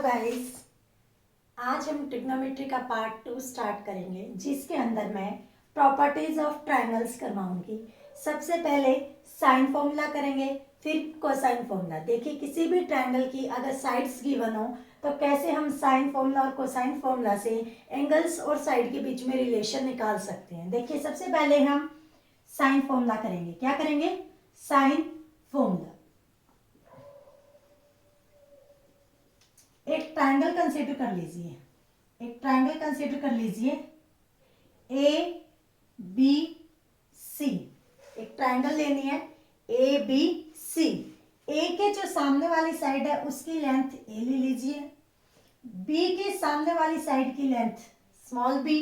Hello guys, आज हम trigonometry का पार्ट 2 स्टार्ट करेंगे जिसके अंदर मैं प्रॉपर्टीज ऑफ ट्रायंगल्स करवाऊंगी। सबसे पहले साइन फॉर्मूला करेंगे, फिर कोसाइन फॉर्मूला। देखिए किसी भी ट्रायंगल की अगर साइड्स गिवन हो तो कैसे हम साइन फॉर्मूला और कोसाइन फॉर्मूला से एंगल्स और साइड के बीच में रिलेशन निकाल सकते हैं। देखिए सबसे पहले हम साइन फॉर्मूला करेंगे। क्या करेंगे? Sine formula. एक ट्रायंगल कंसीडर कर लीजिए, एक ट्रायंगल कंसीडर कर लीजिए ए बी सी। एक ट्रायंगल लेनी है ए बी सी। ए के जो सामने वाली साइड है उसकी लेंथ ए ले लीजिए, बी के सामने वाली साइड की लेंथ स्मॉल बी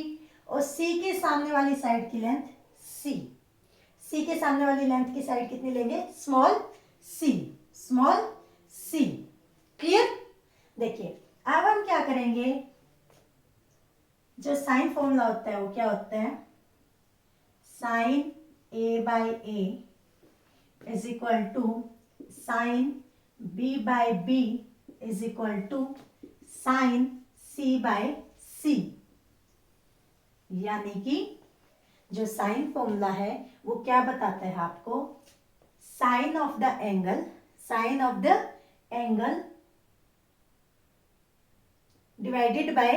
और सी के सामने वाली साइड की लेंथ सी। सी के सामने वाली लेंथ की साइड कितनी लेंगे? Small C. Small C. Clear? देखिए अब हम क्या करेंगे, जो साइन फॉर्मूला होता है वो क्या होता है? Sine A by A is equal to sine B by B is equal to sine C by C. यानी कि जो साइन फॉर्मूला है वो क्या बताता है आपको? Sine of the angle, sine of the angle divided by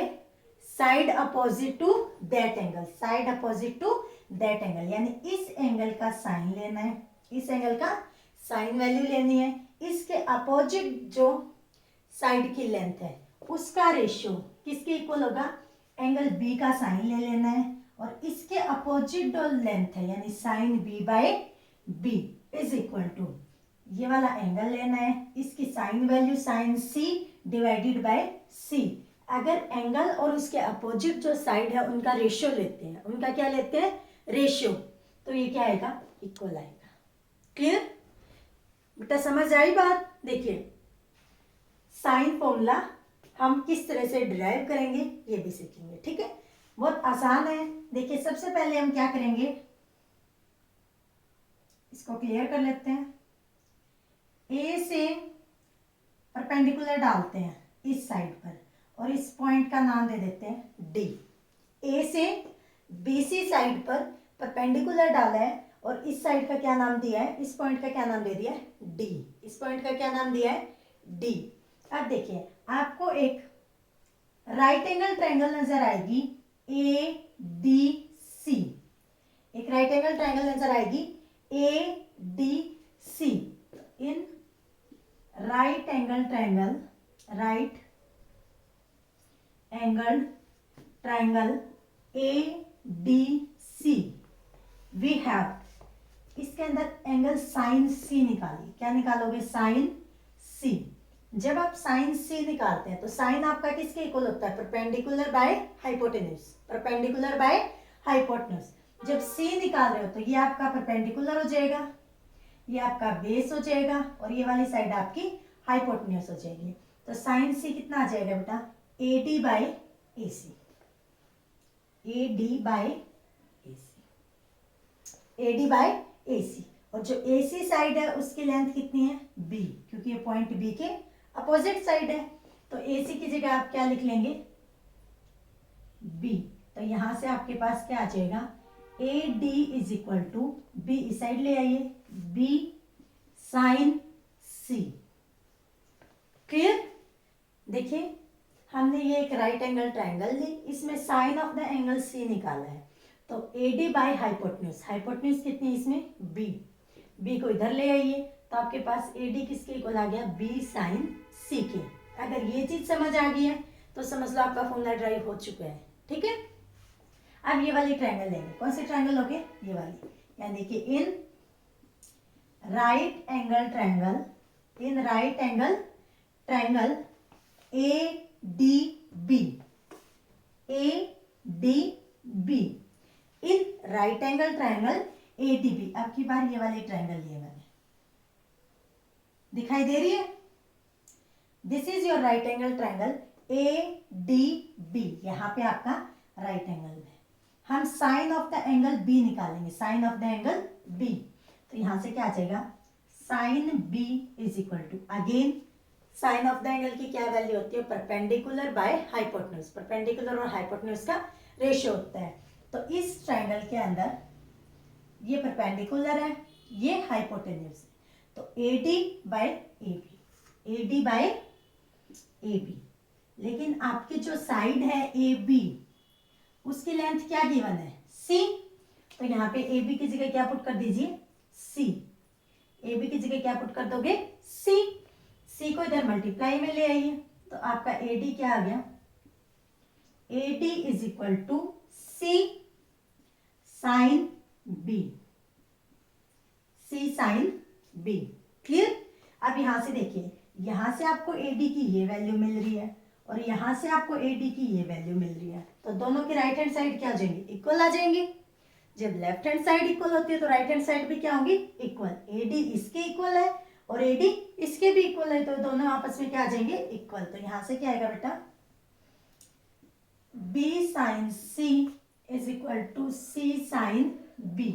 side opposite to that angle, side opposite to that angle। यानी इस एंगल का साइन लेना है, इस एंगल का साइन वैल्यू लेनी है, इसके अपोजिट जो साइड की लेंथ है उसका रेशियो किसके इक्वल होगा? एंगल बी का साइन ले लेना है और इसके अपोजिट जो लेंथ है यानी sine B by B is equal to ये वाला एंगल लेना है, इसकी sine value sine C divided by C. अगर एंगल और उसके अपोजिट जो साइड है उनका रेशियो लेते हैं, उनका क्या लेते हैं? रेशियो, तो ये क्या आएगा? इक्वल आएगा। क्लियर बेटा? समझ आई बात? देखिए साइन फॉर्मूला हम किस तरह से डिराइव करेंगे ये भी सीखेंगे। ठीक है, बहुत आसान है। देखिए सबसे पहले हम क्या करेंगे, इसको क्लियर कर लेते हैं। ए से परपेंडिकुलर डालते हैं इस साइड पर और इस पॉइंट का नाम दे देते हैं डी। ए से बीसी साइड पर परपेंडिकुलर डाला है और इस साइड का क्या नाम दिया है? इस पॉइंट का क्या नाम दे दिया है? डी। इस पॉइंट का क्या नाम दिया है? डी। अब देखिए आपको एक राइट एंगल ट्रायंगल नजर आएगी ए डी सी। एक राइट एंगल ट्रायंगल नजर आएगी A D C. In right angle triangle, right angle triangle A D C we have, इसके अंदर एंगल साइन सी निकालिए। क्या निकालोगे? Sine C. जब आप साइन सी निकालते हैं तो साइन आपका किसके इक्वल होता है? Perpendicular by hypotenuse, perpendicular by hypotenuse. जब सी निकाल रहे हो तो ये आपका परपेंडिकुलर हो जाएगा, ये आपका बेस हो जाएगा और ये वाली साइड आपकी हाइपोटेन्यूज हो जाएगी। तो साइन सी कितना आ जाएगा बेटा? A D by A C, A D by A C, A D by A C. और जो ए सी साइड है उसकी लेंथ कितनी है? बी, क्योंकि ये पॉइंट बी के अपोजिट साइड है। तो ए सी की जगह आप क्या लिख लेंगे? बी। तो यहां से आपके पास क्या आ जाएगा? A D is equal to B, इस साइड ले आइए, बी साइन सी। क्लियर? देखिए हमने ये एक राइट एंगल ट्रायंगल ली, इसमें sine of the angle C निकाला है। तो A D by hypotenuse, hypotenuse कितनी इसमें? बी। बी को इधर ले आइए तो आपके पास ए डी किसके इक्वल आ गया? बी साइन सी के। अगर ये चीज समझ आ गई है तो समझ लो आपका फॉर्मूला ड्राइव हो चुका है। ठीक है, अब ये वाली ट्रायंगल लेंगे। कौन सी ट्रायंगल लोगे? ये वाली। यानी कि in right angle triangle, in right angle triangle A D B, A D B, in right angle triangle A D B. अब की बार ये वाली ट्रायंगल लिए मैंने, दिखाई दे रही है? This is your right angle triangle A D B. यहां पे आपका राइट एंगल है। हम sine of the angle B निकालेंगे, sine of the angle B. तो यहां से क्या आ जाएगा? Sine B is equal to again sine of the angle की क्या वैल्यू होती है, परपेंडिकुलर बाय हाइपोटेन्यूज, परपेंडिकुलर और हाइपोटेन्यूज का रेशियो होता है। तो इस ट्रायंगल के अंदर ये परपेंडिकुलर है, ये हाइपोटेन्यूज है, तो AD by AB, AD by AB। लेकिन आपकी जो साइड है AB, उसकी लेंथ क्या गिवन है, C, तो यहाँ पे AB की जगह क्या पुट कर दीजिए, C, AB की जगह क्या पुट कर दोगे, C, C को इधर मल्टीप्लाई में ले आइए, तो आपका AD क्या आ गया, AD is equal to C sine B, C sine B। Clear. अब यहां से देखिए, यहां से आपको AD की ये वैल्यू मिल रही है और यहां से आपको AD की ये वैल्यू मिल रही है, तो दोनों की राइट हैंड साइड क्या आ जाएंगी, इक्वल आ जाएंगी। जब लेफ्ट हैंड साइड इक्वल होती है तो राइट हैंड साइड भी क्या होगी, इक्वल। AD इसके इक्वल है और AD इसके भी इक्वल है, तो दोनों आपस में क्या आ जाएंगे, इक्वल। तो यहां से क्या आएगा बेटा, B sine C is equal to C sine B।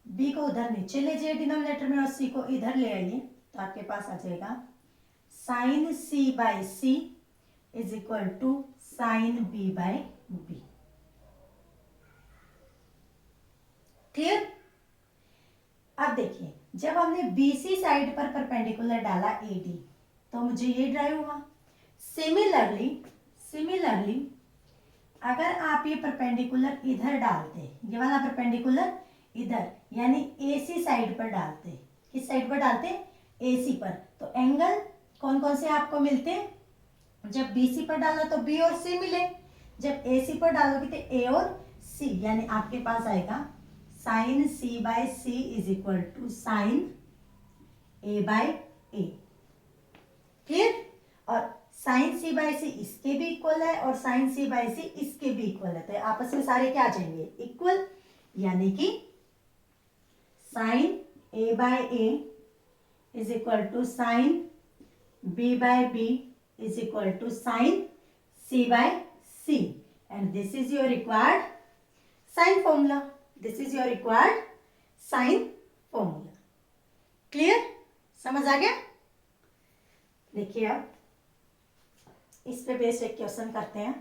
B को उधर नीचे ले जाइए डिनोमिनेटर में और C को इधर ले आइए, तो आपके पास आ जाएगा sine C by C is equal to sine B by B। Clear. अब देखिए, जब हमने BC साइड पर परपेंडिकुलर डाला AD, तो मुझे ये ड्राइव हुआ। सिमिलरली अगर आप ये परपेंडिकुलर इधर डालते, ये वाला परपेंडिकुलर इधर, यानी AC साइड पर डालते, किस साइड पर डालते, AC पर, तो एंगल कौन कौन से आपको मिलते, जब BC पर डाला तो B और C मिले, जब AC पर डालोगे तो A और C, यानी आपके पास आएगा sine C by C is equal to sine A by A। Clear. और साइन C बाय C इसके भी इक्वल है और साइन C बाय C इसके भी इक्वल है, तो आपस में सारे क्या आ जाएंगे, इक्वल, यानी कि sine A by A is equal to sine B by B is equal to sine C by C, and this is your required sine formula, this is your required sine formula. Clear, समझ आ गया। देखिए अब इस पे based एक question करते हैं।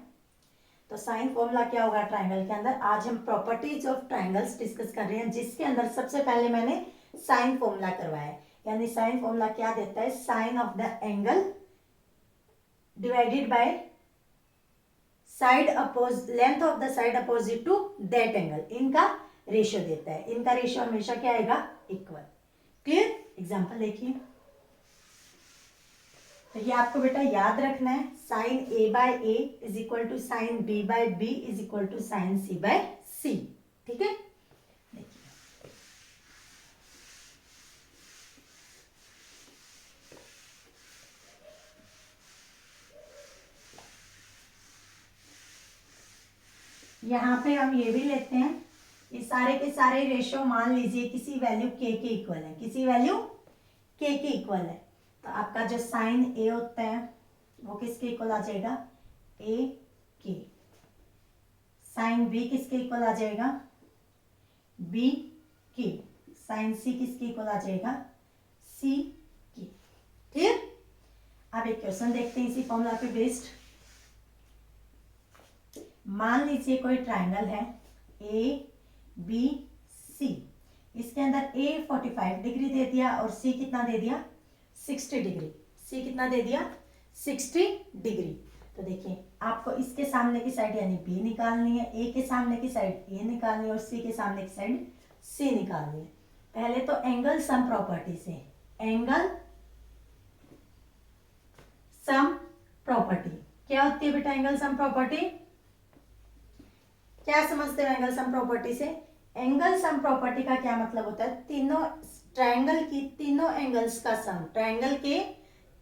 तो साइन फॉर्मूला क्या होगा ट्राइंगल के अंदर, आज हम प्रॉपर्टीज ऑफ ट्राइंगल्स डिस्कस कर रहे हैं, जिसके अंदर सबसे पहले मैंने साइन फॉर्मूला करवाया है। यानी साइन फॉर्मूला क्या देता है, sine of the angle divided by side oppose length of the side opposite to that angle, इनका रेशियो देता है। इनका रेशियो हमेशा क्या आएगा, इक्वल। क्लियर। एग्जांपल देखिए, तो ये आपको बेटा याद रखना है, sine A by A is equal to sine B by B is equal to sine C by C। ठीक है, देखिए यहाँ पे हम ये भी लेते हैं, ये सारे के सारे रेशियो मान लीजिए किसी वैल्यू k के इक्वल है, किसी वैल्यू k के इक्वल है, तो आपका जो साइन A होता है वो किसके इक्वल आ जाएगा, A के। साइन B किसके इक्वल आ जाएगा, B के। साइन C किसके इक्वल आ जाएगा, C के। क्लियर। अब एक क्वेश्चन देखते हैं इसी फॉर्मूला पे बेस्ड। मान लीजिए कोई ट्राइंगल है A B C, इसके अंदर A 45 डिग्री दे दिया और C कितना दे दिया, 60 डिग्री। C कितना दे दिया, 60 डिग्री। तो देखिए आपको इसके सामने की साइड यानी B निकालनी है, A के सामने की साइड A निकालनी है और C के सामने की साइड C निकालनी है। पहले तो एंगल सम प्रॉपर्टी से, एंगल सम प्रॉपर्टी क्या होती है बेटा, एंगल सम प्रॉपर्टी क्या समझते हो एंगल सम प्रॉपर्टी से। एंगल सम प्रॉपर्टी का क्या मतलब होता है, तीनों ट्रायंगल की तीनों एंगल्स का सम, ट्रायंगल के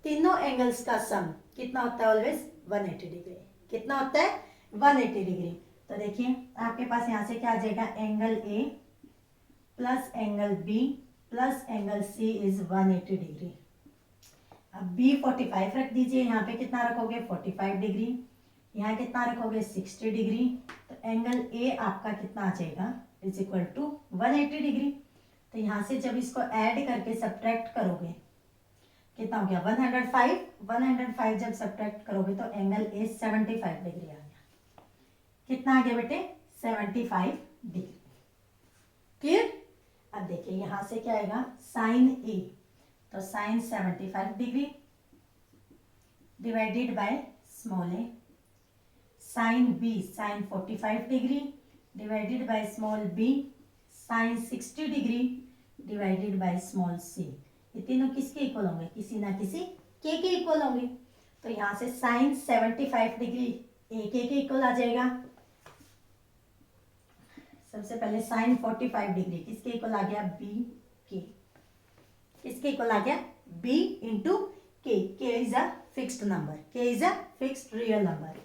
तीनों एंगल्स का सम कितना होता है, ऑलवेज 180 डिग्री। कितना होता है, 180 डिग्री। तो देखिए आपके पास यहां से क्या आ जाएगा, angle A plus angle B plus angle C is 180 degree. अब B 45 रख दीजिए, यहाँ पे कितना रखोगे 45 डिग्री, यहाँ कितना रखोगे 60 डिग्री, तो एंगल A आपका कितना आ जाएगा इज इक्वल टू 180 डिग्री। तो यहाँ से जब इसको ऐड करके सब्ट्रैक्ट करोगे कितना हो गया 105 जब सब्ट्रैक्ट करोगे तो एंगल ए 75 डिग्री आ गया। कितना आ गया बेटे 75 डिग्री। क्लियर। अब देखिए यहां से क्या आएगा साइन ए, तो sine 75 degree divided by small A, sine B sine 45 degree divided by small B, sine 60 degree divided by small C. ये तीनों किसके इक्वल होंगे, किसी ना किसी के इक्वल होंगे। तो यहां से साइन 75 डिग्री ए के इक्वल आ जाएगा। सबसे पहले साइन 45 डिग्री किसके इक्वल आ गया बी के, किसके इक्वल आ गया बी इंटू के। के इज अ फिक्स्ड नंबर, के is a fixed real number.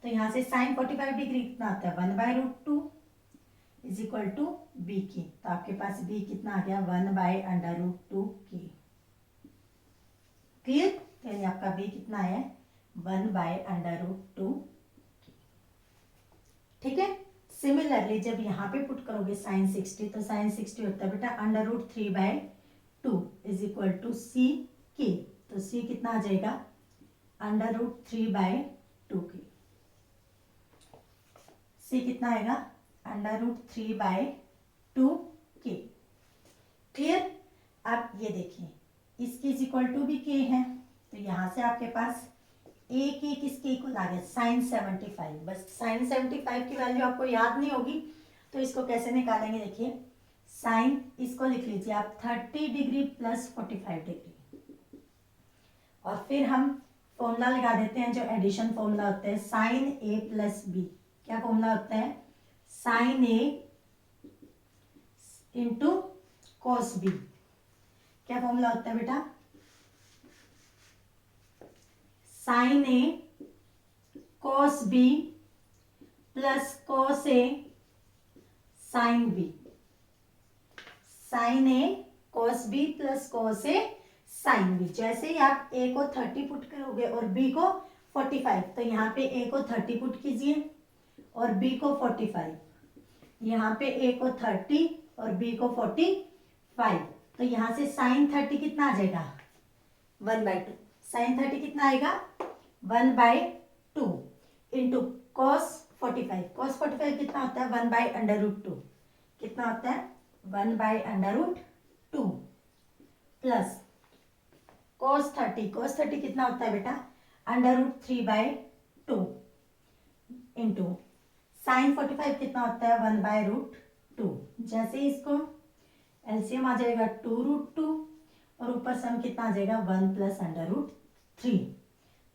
तो यहां से साइन 45 डिग्री कितना आता है 1/√2 इज इक्वल टू बी के। तो आपके पास बी कितना आ गया 1/√2 के। क्लियर। तो यानी आपका बी कितना है 1/√2। ठीक है। सिमिलरली जब यहाँ पे पुट करोगे साइन 60 तो साइन 60 होता है बेटा √3/2 इज इक्वल टू सी के। तो सी कितना आ जाएगा √3/2 के। सी कितना आएगा √3/2 के। क्लियर। अब ये देखिए इसकी इज इक्वल टू भी के है, तो यहां से आपके पास ए के किसके इक्वल आ गया साइन 75। बस साइन 75 की वैल्यू आपको याद नहीं होगी तो इसको कैसे निकालेंगे, देखिए साइन इसको लिख लीजिए आप 30 डिग्री प्लस 45 डिग्री, और फिर हम फॉर्मूला लगा देते हैं जो एडिशन फॉर्मूला होता है साइन ए प्लस बी। क्या फॉर्मूला होता है साइन ए इंटू कॉस बी। क्या फॉर्मूला होता है बेटा sign A cos B plus cos A sine B. Sign A cos B plus cos A sine B. जैसे ही आप ए को 30 पुट करोगे और बी को 45, तो यहाँ पे ए को 30 पुट कीजिए और बी को 45, यहाँ पे ए को 30 और बी को 45। तो यहाँ से साइन 30 कितना आ जाएगा 1/2। साइन 30 कितना आएगा 1/2 इंटू कॉस 45। कॉस 45 कितना होता है 1/√2। कितना होता है 1/√2 प्लस कॉस 30। कॉस 30 कितना होता है बेटा √3/2 इंटू साइन 45 कितना होता है 1/√2। जैसे इसको एलसीएम आ जाएगा 2√2 और ऊपर सम कितना आ जाएगा 1 प्लस √3।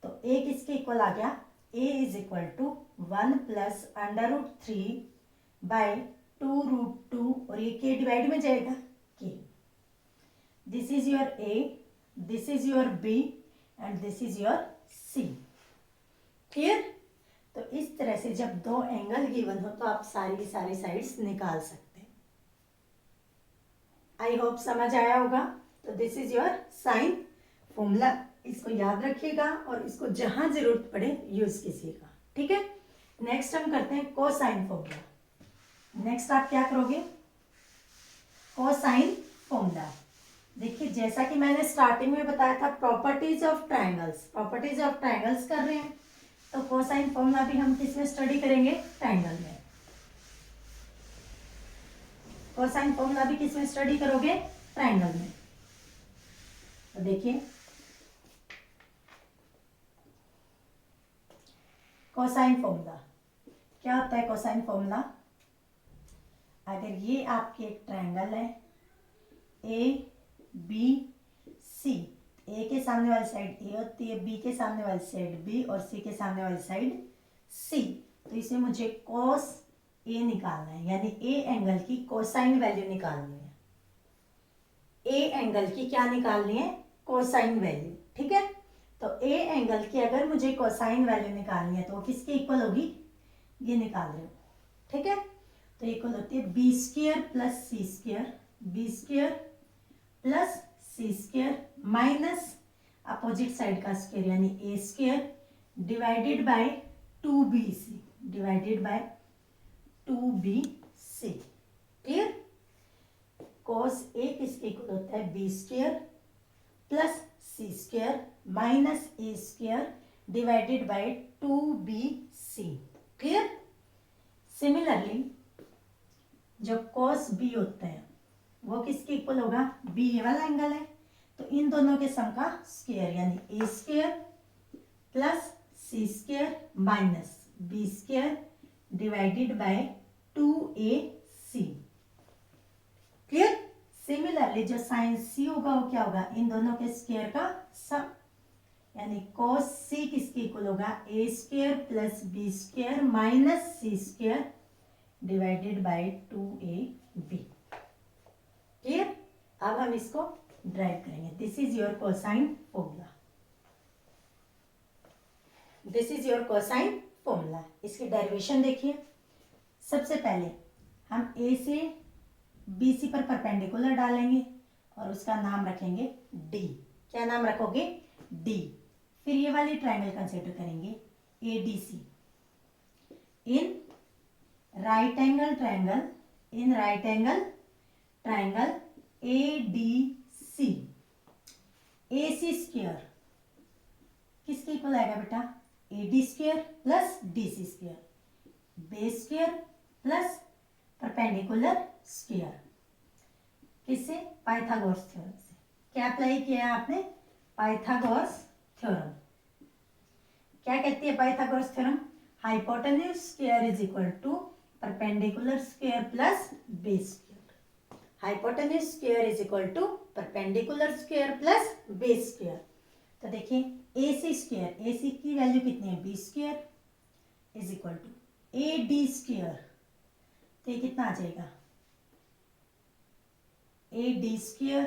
तो ए किसके इक्वल आ गया A is equal to 1 plus √3/2√2 और ये के डिवाइड में जाएगा के। This is your A, this is your B and this is your C. Clear. तो इस तरह से जब दो एंगल गिवन हो तो आप सारी साइड्स निकाल सकते हैं। आई होप समझ आया होगा। तो this is your sine formula, इसको याद रखिएगा और इसको जहां जरूरत पड़े यूज कीजिएगा। ठीक है। नेक्स्ट हम करते हैं कोसाइन फॉर्मूला। नेक्स्ट आप क्या करोगे कोसाइन फॉर्मूला। देखिए जैसा कि मैंने स्टार्टिंग में बताया था properties of triangles, properties of triangles कर रहे हैं तो कोसाइन फॉर्मूला भी हम किसमें स्टडी करेंगे ट्राइंगल में। कोसाइन फॉर्मूला भी किसमें स्टडी करोगे ट्राइंगल में। तो देखिए कोसाइन फॉर्मूला क्या होता है। कोसाइन फॉर्मूला अगर ये आपके एक ट्राइंगल है ए बी सी, ए के सामने वाली साइड ए होती है, बी के सामने वाली साइड बी और सी के सामने वाली साइड सी, तो इसमें मुझे कोस ए निकालना है, यानी ए एंगल की कोसाइन वैल्यू निकालनी है। ए एंगल की क्या निकालनी है कोसाइन वैल्यू। ठीक है। तो ए एंगल की अगर मुझे कोसाइन वैल्यू निकालनी है तो वो किसके इक्वल होगी ये निकाल रहे हो। ठीक है। तो इक्वल होती है B square plus C square, B square plus C square minus opposite side का स्क्वायर यानी A square divided by 2bc, divided by 2bc। Clear. cos a किसके इक्वल होता है B square plus C square minus A square divided by 2bc। Clear. Similarly जो cos b होता है वो किसके इक्वल होगा, b ये वाला एंगल है, तो इन दोनों के सम का स्क्वायर यानी A square plus C square minus B square divided by 2ac। Clear. Similarly जो साइन c होगा वो क्या होगा, इन दोनों के स्क्वायर का सम, यानी cos c किसके इक्वल होगा, A square plus B square minus C square divided by 2ab। Clear. अब हम इसको ड्राइव करेंगे। This is your cosine formula, this is your cosine formula. इसकी डेरिवेशन देखिए। सबसे पहले हम ए से बी सी पर परपेंडिकुलर डालेंगे और उसका नाम रखेंगे डी। क्या नाम रखोगे, डी। फिर ये वाली ट्रायंगल कंसीडर करेंगे A D C. In right angle triangle, in right angle triangle A D C, A C square किसके इक्वल आएगा बेटा, A D square plus D C square, base square plus perpendicular square. किससे, Pythagoras theorem से। क्या apply किया है आपने, Pythagoras theorem. क्या कहती है Pythagoras theorem, hypotenuse square is equal to perpendicular square plus base square. Hypotenuse square is equal to perpendicular square plus base square. तो देखिए ए सी स्क्वायर, ए सी की वैल्यू कितनी है, B square is equal to A D square, तो ये कितना आ जाएगा, A D square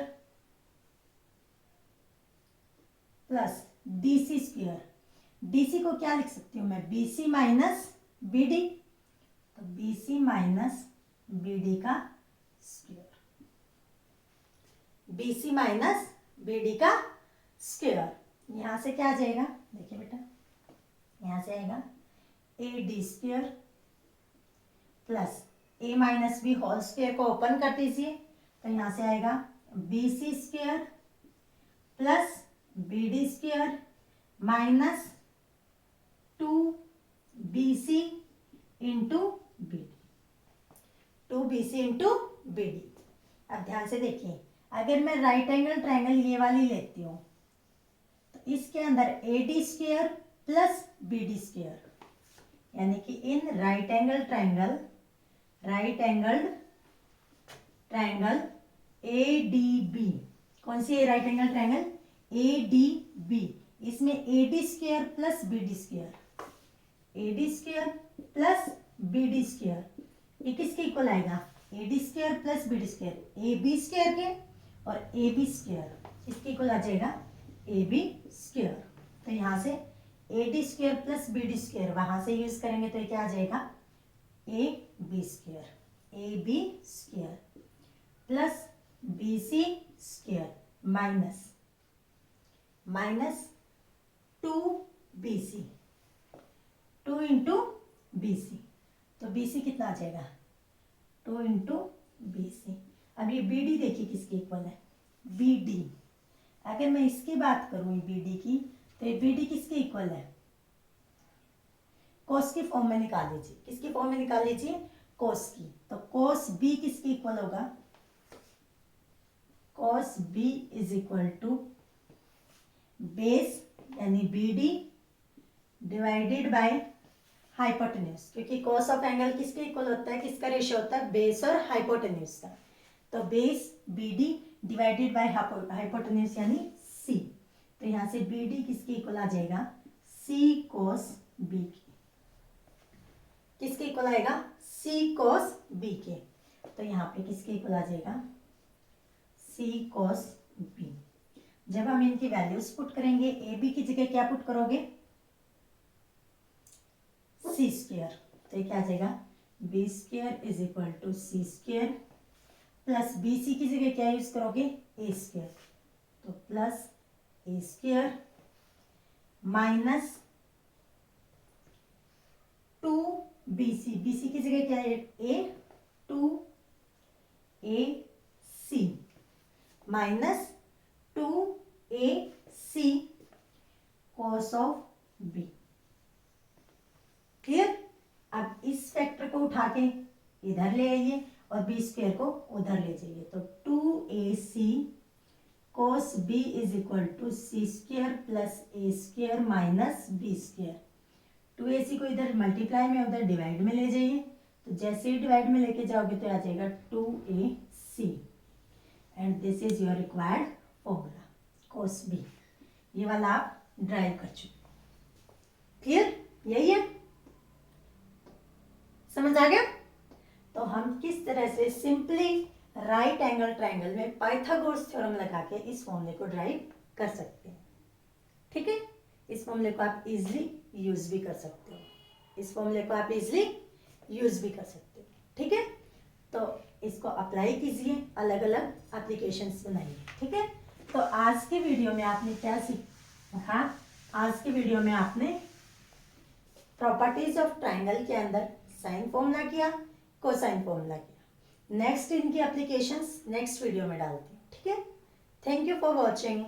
plus D C square. D C को क्या लिख सकती हूँ मैं, B C minus B D, तो B C minus B D का square, B C minus B D का स्क्वायर। यहां से क्या आ जाएगा, देखिए बेटा यहां से आएगा A D square plus A minus B whole square को ओपन कर दीजिए, तो यहां से आएगा B C square plus B D square minus 2bc into B D, 2bc into B D. अब ध्यान से देखिए, अगर मैं राइट एंगल ट्रायंगल ये वाली लेती हूँ तो इसके अंदर A D square plus B D square, यानी कि in right angle triangle, right angled triangle A D B, कौन सी है right angle triangle, A D B, इसमें A D square plus B D square, A D square plus B D square, ये किसके equal आएगा, A D square plus B D square, A B square के, और A B square इसके equal आ जाएगा A B square. तो यहाँ से A D square plus B D square वहां से यूज करेंगे तो ये क्या आ जाएगा, A B square, A B square plus B C square minus minus 2bc, 2 into B C, तो बी सी कितना आ जाएगा, 2 इंटू बी सी। अब ये बी डी देखिए किसके इक्वल है, बी डी। अगर मैं इसकी बात करूं बी डी की, तो ये बी डी किसके इक्वल है, कोस की फॉर्म में निकाल लीजिए, किसकी फॉर्म में निकाल लीजिए, कोस की। तो कोस बी किसके इक्वल होगा, cos B is equal to base यानी B D divided by hypotenuse, क्योंकि कॉस ऑफ एंगल किसके इक्वल होता है, किसका रेशियो होता है, बेस और हाइपोटेन्यूज का। तो base B D divided by hypotenuse यानी सी, तो यहाँ से बी डी किसके इक्वल आ जाएगा, सी कोस बी के, किसके इक्वल आएगा, सी कोस बी के। तो यहाँ पे किसके इक्वल आ जाएगा, सी कोस बी। जब हम इनकी वैल्यूज पुट करेंगे, ए बी की जगह क्या पुट करोगे, सी स्क्वायर, तो ये क्या आ जाएगा, B square is equal to C square plus B C की जगह क्या यूज करोगे, ए स्क्वायर, तो plus A square minus 2bc, B C की जगह क्या है, A, 2ac minus 2ac C cos of B. Clear. अब इस फैक्टर को उठा के इधर ले आइए और बी स्क्वायर को उधर ले जाइए, तो 2ac cos b is equal to C square plus A square minus B square. 2ac को इधर मल्टीप्लाई में उधर डिवाइड में ले जाइए, तो जैसे ही डिवाइड में लेके जाओगे तो आ जाएगा 2ac and this is your required formula cos b। ये वाला आप ड्राइव कर चुके। क्लियर, यही है, समझ आ गया। तो हम किस तरह से सिंपली राइट एंगल ट्रायंगल में पाइथागोरस थ्योरम लगा के इस फॉर्मूले को ड्राइव कर सकते हैं। ठीक है, इस फॉर्मूले को आप इजीली यूज भी कर सकते हो, इस फॉर्मूले को आप इजीली यूज भी कर सकते हो। ठीक है, तो इसको अप्लाई कीजिए, अलग अलग एप्लीकेशंस बनाइए। ठीक है, तो आज के वीडियो में आपने क्या सीखा? आज के वीडियो में आपने प्रॉपर्टीज ऑफ ट्रायंगल के अंदर साइन फॉर्मूला किया, कोसाइन फॉर्मूला किया। नेक्स्ट इनकी एप्लीकेशंस नेक्स्ट वीडियो में डालते हैं। ठीक है, थैंक यू फॉर वॉचिंग।